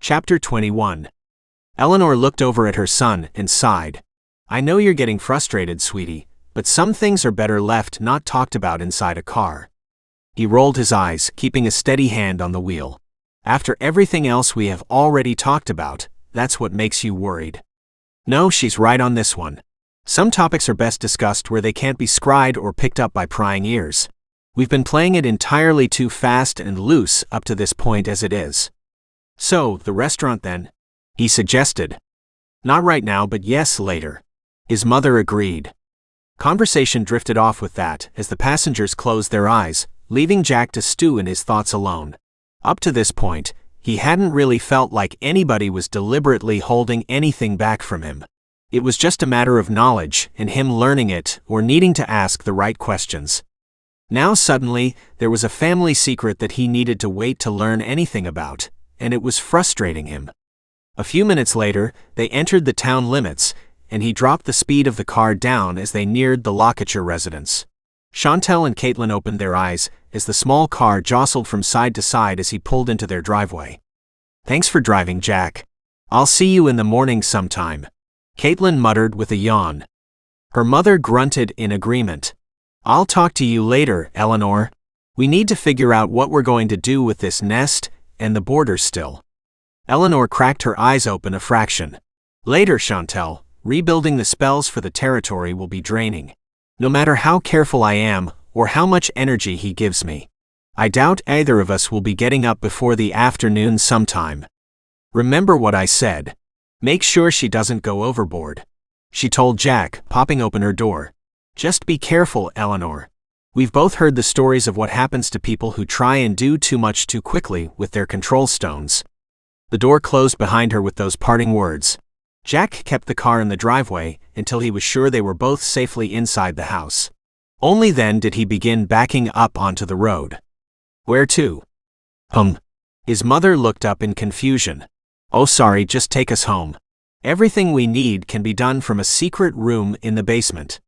Chapter 21. Eleanor looked over at her son and sighed. I know you're getting frustrated, sweetie, but some things are better left not talked about inside a car. He rolled his eyes, keeping a steady hand on the wheel. After everything else we have already talked about, that's what makes you worried. No, she's right on this one. Some topics are best discussed where they can't be scried or picked up by prying ears. We've been playing it entirely too fast and loose up to this point as it is. So, the restaurant then? He suggested. Not right now, but yes, later. His mother agreed. Conversation drifted off with that as the passengers closed their eyes, leaving Jack to stew in his thoughts alone. Up to this point, he hadn't really felt like anybody was deliberately holding anything back from him. It was just a matter of knowledge and him learning it or needing to ask the right questions. Now suddenly, there was a family secret that he needed to wait to learn anything about, and it was frustrating him. A few minutes later, they entered the town limits, and he dropped the speed of the car down as they neared the Lockitcher residence. Chantel and Kaitlyn opened their eyes as the small car jostled from side to side as he pulled into their driveway. Thanks for driving, Jack. I'll see you in the morning sometime, Kaitlyn muttered with a yawn. Her mother grunted in agreement. I'll talk to you later, Eleanor. We need to figure out what we're going to do with this nest and the border still. Eleanor cracked her eyes open a fraction. Later, Chantel, rebuilding the spells for the territory will be draining. No matter how careful I am, or how much energy he gives me. I doubt either of us will be getting up before the afternoon sometime. Remember what I said. Make sure she doesn't go overboard, she told Jack, popping open her door. Just be careful, Eleanor. We've both heard the stories of what happens to people who try and do too much too quickly with their control stones. The door closed behind her with those parting words. Jack kept the car in the driveway until he was sure they were both safely inside the house. Only then did he begin backing up onto the road. Where to? His mother looked up in confusion. Oh, sorry, just take us home. Everything we need can be done from a secret room in the basement.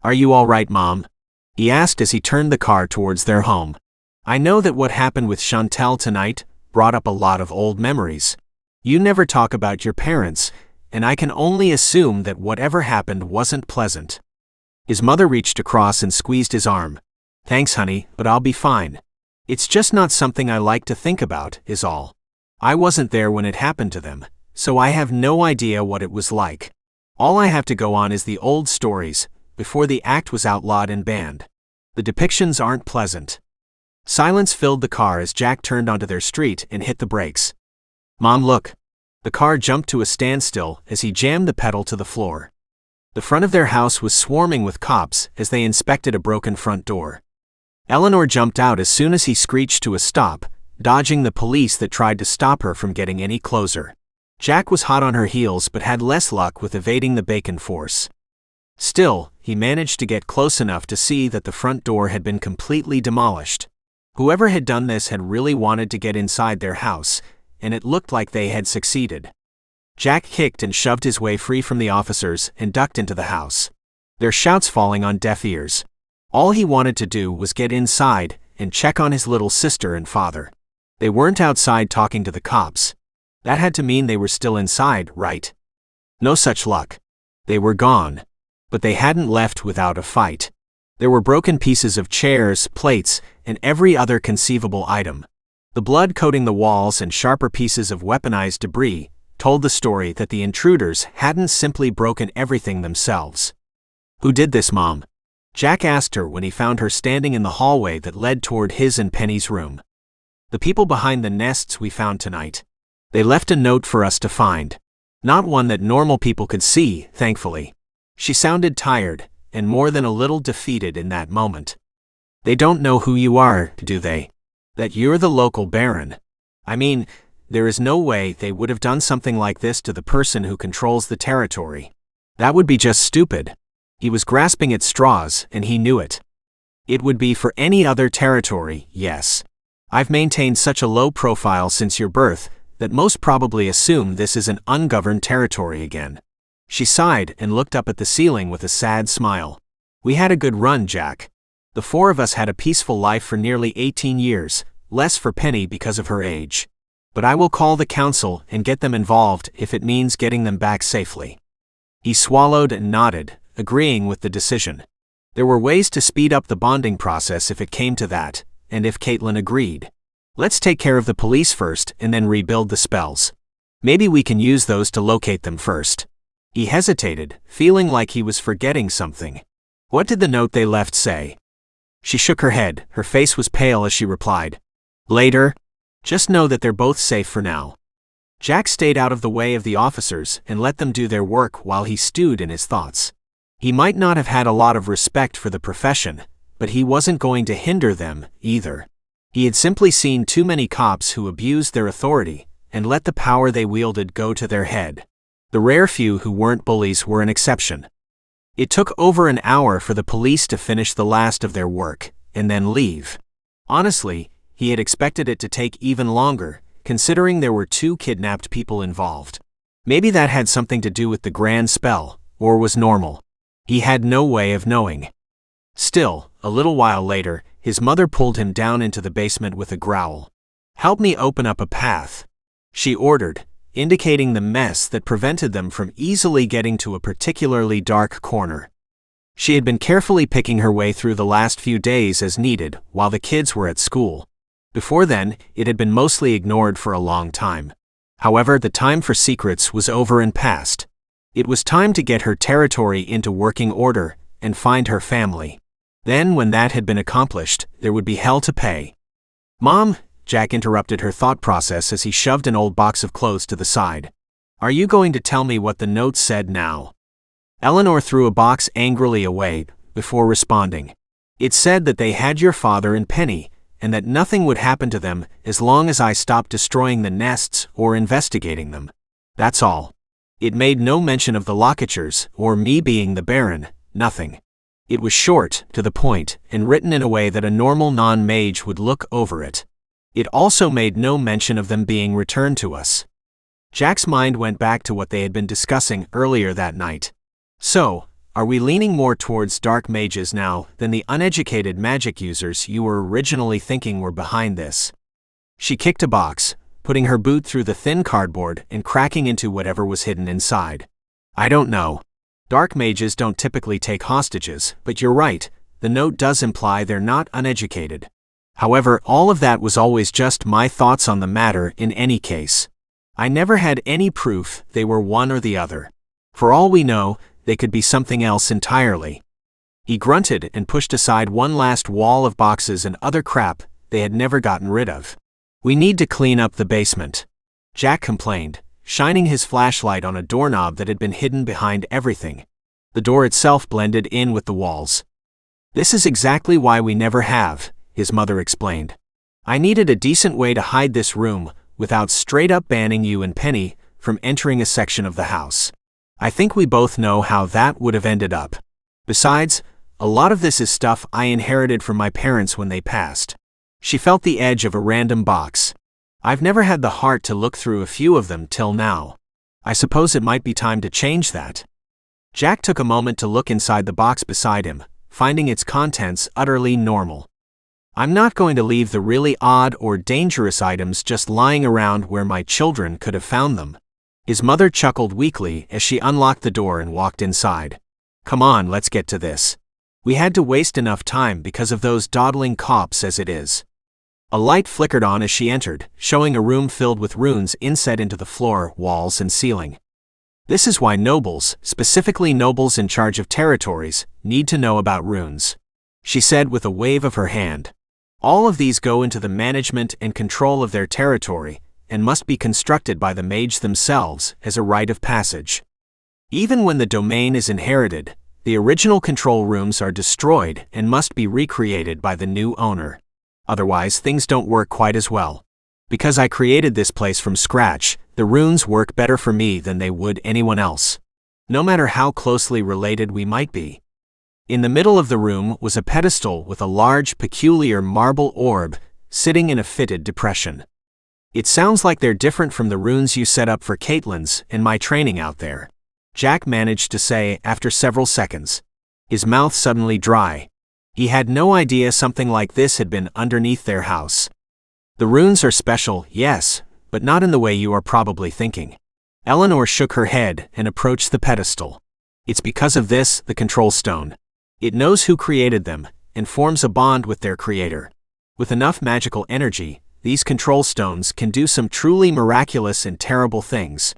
Are you all right, Mom? He asked as he turned the car towards their home. I know that what happened with Chantel tonight brought up a lot of old memories. You never talk about your parents, and I can only assume that whatever happened wasn't pleasant. His mother reached across and squeezed his arm. Thanks, honey, but I'll be fine. It's just not something I like to think about, is all. I wasn't there when it happened to them, so I have no idea what it was like. All I have to go on is the old stories, before the act was outlawed and banned. The depictions aren't pleasant. Silence filled the car as Jack turned onto their street and hit the brakes. Mom, look. The car jumped to a standstill as he jammed the pedal to the floor. The front of their house was swarming with cops as they inspected a broken front door. Eleanor jumped out as soon as he screeched to a stop, dodging the police that tried to stop her from getting any closer. Jack was hot on her heels but had less luck with evading the bacon force. Still, he managed to get close enough to see that the front door had been completely demolished. Whoever had done this had really wanted to get inside their house, and it looked like they had succeeded. Jack kicked and shoved his way free from the officers and ducked into the house, their shouts falling on deaf ears. All he wanted to do was get inside and check on his little sister and father. They weren't outside talking to the cops. That had to mean they were still inside, right? No such luck. They were gone. But they hadn't left without a fight. There were broken pieces of chairs, plates, and every other conceivable item. The blood coating the walls and sharper pieces of weaponized debris told the story that the intruders hadn't simply broken everything themselves. Who did this, Mom? Jack asked her when he found her standing in the hallway that led toward his and Penny's room. The people behind the nests we found tonight. They left a note for us to find. Not one that normal people could see, thankfully. She sounded tired, and more than a little defeated in that moment. They don't know who you are, do they? That you're the local baron. I mean, there is no way they would have done something like this to the person who controls the territory. That would be just stupid. He was grasping at straws, and he knew it. It would be for any other territory, yes. I've maintained such a low profile since your birth that most probably assume this is an ungoverned territory again. She sighed and looked up at the ceiling with a sad smile. We had a good run, Jack. The four of us had a peaceful life for nearly 18 years, less for Penny because of her age. But I will call the council and get them involved if it means getting them back safely. He swallowed and nodded, agreeing with the decision. There were ways to speed up the bonding process if it came to that, and if Kaitlyn agreed. Let's take care of the police first and then rebuild the spells. Maybe we can use those to locate them first. He hesitated, feeling like he was forgetting something. What did the note they left say? She shook her head, her face was pale as she replied. Later. Just know that they're both safe for now. Jack stayed out of the way of the officers and let them do their work while he stewed in his thoughts. He might not have had a lot of respect for the profession, but he wasn't going to hinder them, either. He had simply seen too many cops who abused their authority and let the power they wielded go to their head. The rare few who weren't bullies were an exception. It took over an hour for the police to finish the last of their work, and then leave. Honestly, he had expected it to take even longer, considering there were 2 kidnapped people involved. Maybe that had something to do with the grand spell, or was normal. He had no way of knowing. Still, a little while later, his mother pulled him down into the basement with a growl. "Help me open up a path," she ordered, indicating the mess that prevented them from easily getting to a particularly dark corner. She had been carefully picking her way through the last few days as needed while the kids were at school. Before then, it had been mostly ignored for a long time. However, the time for secrets was over and past. It was time to get her territory into working order and find her family. Then, when that had been accomplished, there would be hell to pay. "Mom," Jack interrupted her thought process as he shoved an old box of clothes to the side. "Are you going to tell me what the note said now?" Eleanor threw a box angrily away before responding. "It said that they had your father and Penny, and that nothing would happen to them as long as I stopped destroying the nests or investigating them. That's all. It made no mention of the locatures or me being the Baron, nothing. It was short, to the point, and written in a way that a normal non-mage would look over it. It also made no mention of them being returned to us." Jack's mind went back to what they had been discussing earlier that night. "So, are we leaning more towards dark mages now than the uneducated magic users you were originally thinking were behind this?" She kicked a box, putting her boot through the thin cardboard and cracking into whatever was hidden inside. "I don't know. Dark mages don't typically take hostages, but you're right, the note does imply they're not uneducated. However, all of that was always just my thoughts on the matter in any case. I never had any proof they were one or the other. For all we know, they could be something else entirely." He grunted and pushed aside one last wall of boxes and other crap they had never gotten rid of. "We need to clean up the basement," Jack complained, shining his flashlight on a doorknob that had been hidden behind everything. The door itself blended in with the walls. "This is exactly why we never have," his mother explained. "I needed a decent way to hide this room without straight up banning you and Penny from entering a section of the house. I think we both know how that would have ended up. Besides, a lot of this is stuff I inherited from my parents when they passed." She felt the edge of a random box. "I've never had the heart to look through a few of them till now. I suppose it might be time to change that." Jack took a moment to look inside the box beside him, finding its contents utterly normal. "I'm not going to leave the really odd or dangerous items just lying around where my children could have found them." His mother chuckled weakly as she unlocked the door and walked inside. "Come on, let's get to this. We had to waste enough time because of those dawdling cops as it is." A light flickered on as she entered, showing a room filled with runes inset into the floor, walls, and ceiling. "This is why nobles, specifically nobles in charge of territories, need to know about runes," she said with a wave of her hand. "All of these go into the management and control of their territory, and must be constructed by the mage themselves as a rite of passage. Even when the domain is inherited, the original control rooms are destroyed and must be recreated by the new owner. Otherwise, things don't work quite as well. Because I created this place from scratch, the runes work better for me than they would anyone else, no matter how closely related we might be." In the middle of the room was a pedestal with a large, peculiar marble orb sitting in a fitted depression. "It sounds like they're different from the runes you set up for Kaitlyn's and my training out there," Jack managed to say after several seconds. His mouth suddenly dry. He had no idea something like this had been underneath their house. "The runes are special, yes, but not in the way you are probably thinking. Eleanor shook her head and approached the pedestal. It's because of this, the control stone. It knows who created them, and forms a bond with their creator. With enough magical energy, these control stones can do some truly miraculous and terrible things.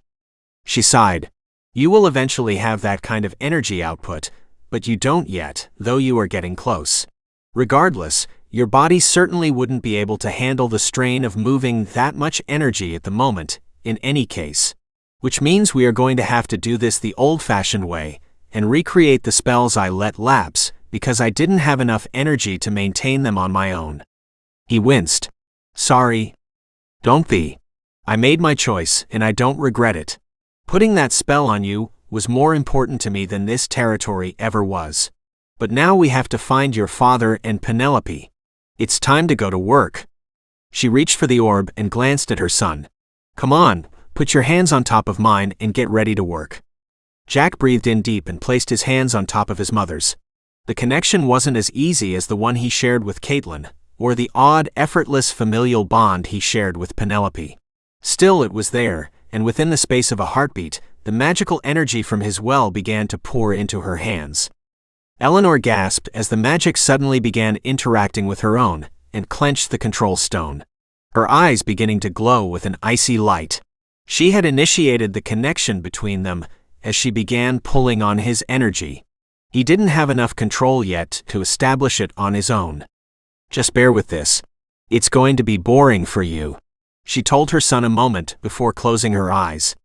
She sighed. You will eventually have that kind of energy output, but you don't yet, though you are getting close. Regardless, your body certainly wouldn't be able to handle the strain of moving that much energy at the moment, in any case. Which means we are going to have to do this the old-fashioned way, and recreate the spells I let lapse, because I didn't have enough energy to maintain them on my own. He winced. Sorry. Don't be. I made my choice, and I don't regret it. Putting that spell on you was more important to me than this territory ever was. But now we have to find your father and Penelope. It's time to go to work. She reached for the orb and glanced at her son. Come on, put your hands on top of mine and get ready to work. Jack breathed in deep and placed his hands on top of his mother's. The connection wasn't as easy as the one he shared with Kaitlyn, or the odd, effortless familial bond he shared with Penelope. Still, it was there, and within the space of a heartbeat, the magical energy from his well began to pour into her hands. Eleanor gasped as the magic suddenly began interacting with her own, and clenched the control stone. Her eyes beginning to glow with an icy light. She had initiated the connection between them as she began pulling on his energy. He didn't have enough control yet to establish it on his own. Just bear with this. It's going to be boring for you, she told her son a moment before closing her eyes.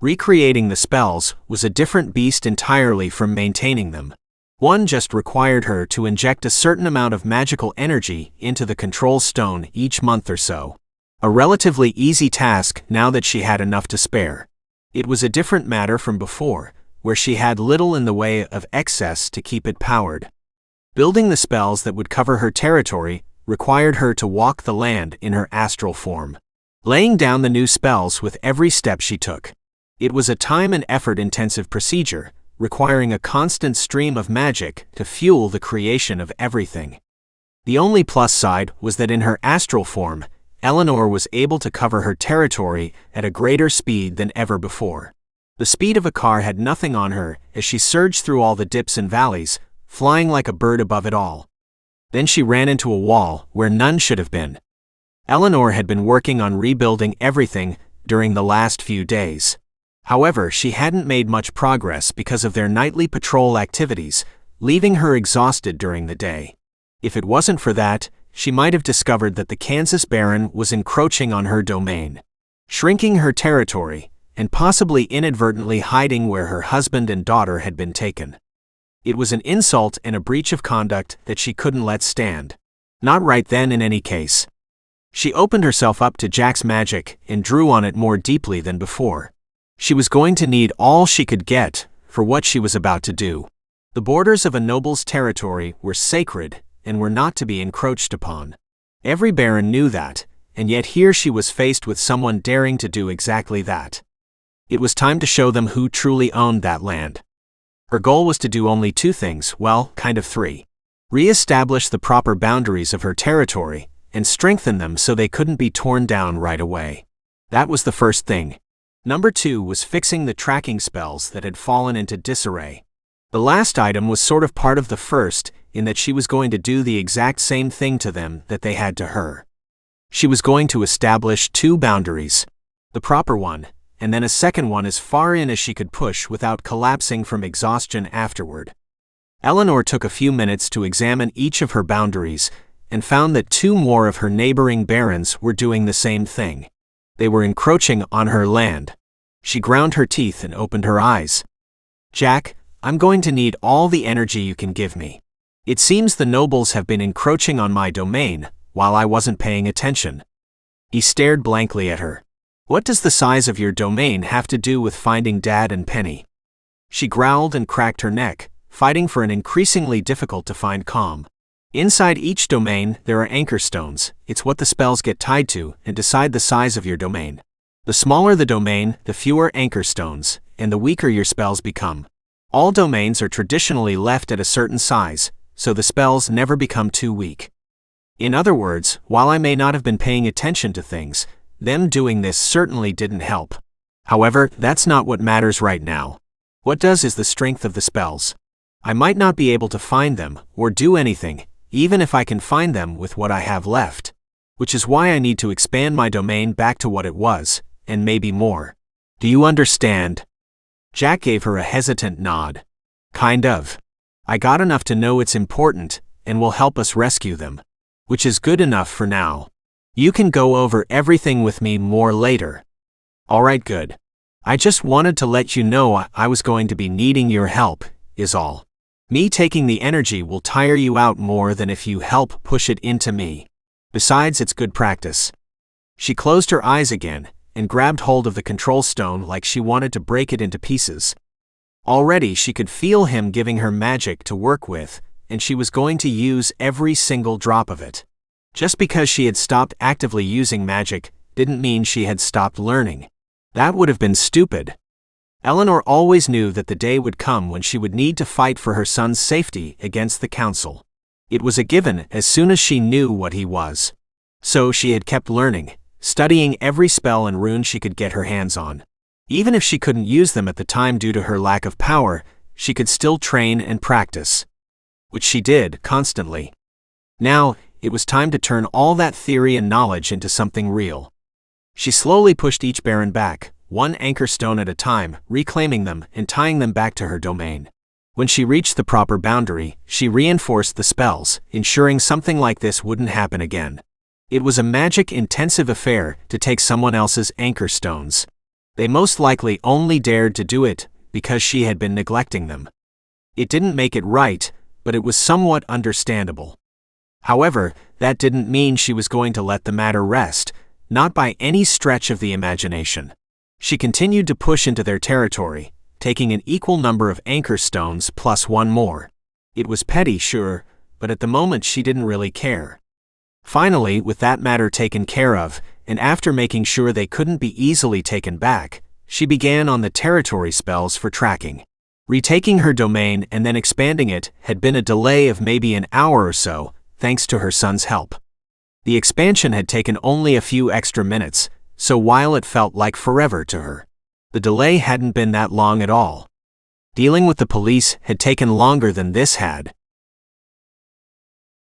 Recreating the spells was a different beast entirely from maintaining them. One just required her to inject a certain amount of magical energy into the control stone each month or so. A relatively easy task now that she had enough to spare. It was a different matter from before, where she had little in the way of excess to keep it powered. Building the spells that would cover her territory required her to walk the land in her astral form, laying down the new spells with every step she took. It was a time and effort-intensive procedure, requiring a constant stream of magic to fuel the creation of everything. The only plus side was that in her astral form, Eleanor was able to cover her territory at a greater speed than ever before. The speed of a car had nothing on her as she surged through all the dips and valleys, flying like a bird above it all. Then she ran into a wall where none should have been. Eleanor had been working on rebuilding everything during the last few days. However, she hadn't made much progress because of their nightly patrol activities, leaving her exhausted during the day. If it wasn't for that, she might have discovered that the Kansas Baron was encroaching on her domain, shrinking her territory, and possibly inadvertently hiding where her husband and daughter had been taken. It was an insult and a breach of conduct that she couldn't let stand. Not right then in any case. She opened herself up to Jack's magic and drew on it more deeply than before. She was going to need all she could get for what she was about to do. The borders of a noble's territory were sacred and were not to be encroached upon. Every baron knew that, and yet here she was faced with someone daring to do exactly that. It was time to show them who truly owned that land. Her goal was to do only two things, well, kind of three. Re-establish the proper boundaries of her territory, and strengthen them so they couldn't be torn down right away. That was the first thing. Number 2 was fixing the tracking spells that had fallen into disarray. The last item was sort of part of the first, in that she was going to do the exact same thing to them that they had to her. She was going to establish two boundaries. The proper one, and then a second one as far in as she could push without collapsing from exhaustion afterward. Eleanor took a few minutes to examine each of her boundaries, and found that two more of her neighboring barons were doing the same thing. They were encroaching on her land. She ground her teeth and opened her eyes. Jack, I'm going to need all the energy you can give me. It seems the nobles have been encroaching on my domain, while I wasn't paying attention. He stared blankly at her. What does the size of your domain have to do with finding Dad and Penny? She growled and cracked her neck, fighting for an increasingly difficult-to-find calm. Inside each domain, there are anchor stones. It's what the spells get tied to and decide the size of your domain. The smaller the domain, the fewer anchor stones, and the weaker your spells become. All domains are traditionally left at a certain size, so the spells never become too weak. In other words, while I may not have been paying attention to things, them doing this certainly didn't help. However, that's not what matters right now. What does is the strength of the spells. I might not be able to find them or do anything, even if I can find them with what I have left. Which is why I need to expand my domain back to what it was, and maybe more. Do you understand? Jack gave her a hesitant nod. Kind of. I got enough to know it's important, and will help us rescue them. Which is good enough for now. You can go over everything with me more later. Alright, good. I just wanted to let you know I was going to be needing your help, is all. Me taking the energy will tire you out more than if you help push it into me. Besides, it's good practice. She closed her eyes again, and grabbed hold of the control stone like she wanted to break it into pieces. Already she could feel him giving her magic to work with, and she was going to use every single drop of it. Just because she had stopped actively using magic didn't mean she had stopped learning. That would have been stupid. Eleanor always knew that the day would come when she would need to fight for her son's safety against the council. It was a given as soon as she knew what he was. So she had kept learning, studying every spell and rune she could get her hands on. Even if she couldn't use them at the time due to her lack of power, she could still train and practice. Which she did, constantly. Now, it was time to turn all that theory and knowledge into something real. She slowly pushed each baron back, one anchor stone at a time, reclaiming them and tying them back to her domain. When she reached the proper boundary, she reinforced the spells, ensuring something like this wouldn't happen again. It was a magic-intensive affair to take someone else's anchor stones. They most likely only dared to do it because she had been neglecting them. It didn't make it right, but it was somewhat understandable. However, that didn't mean she was going to let the matter rest, not by any stretch of the imagination. She continued to push into their territory, taking an equal number of anchor stones plus one more. It was petty, sure, but at the moment she didn't really care. Finally, with that matter taken care of, and after making sure they couldn't be easily taken back, she began on the territory spells for tracking. Retaking her domain and then expanding it had been a delay of maybe an hour or so, thanks to her son's help. The expansion had taken only a few extra minutes, so while it felt like forever to her, the delay hadn't been that long at all. Dealing with the police had taken longer than this had,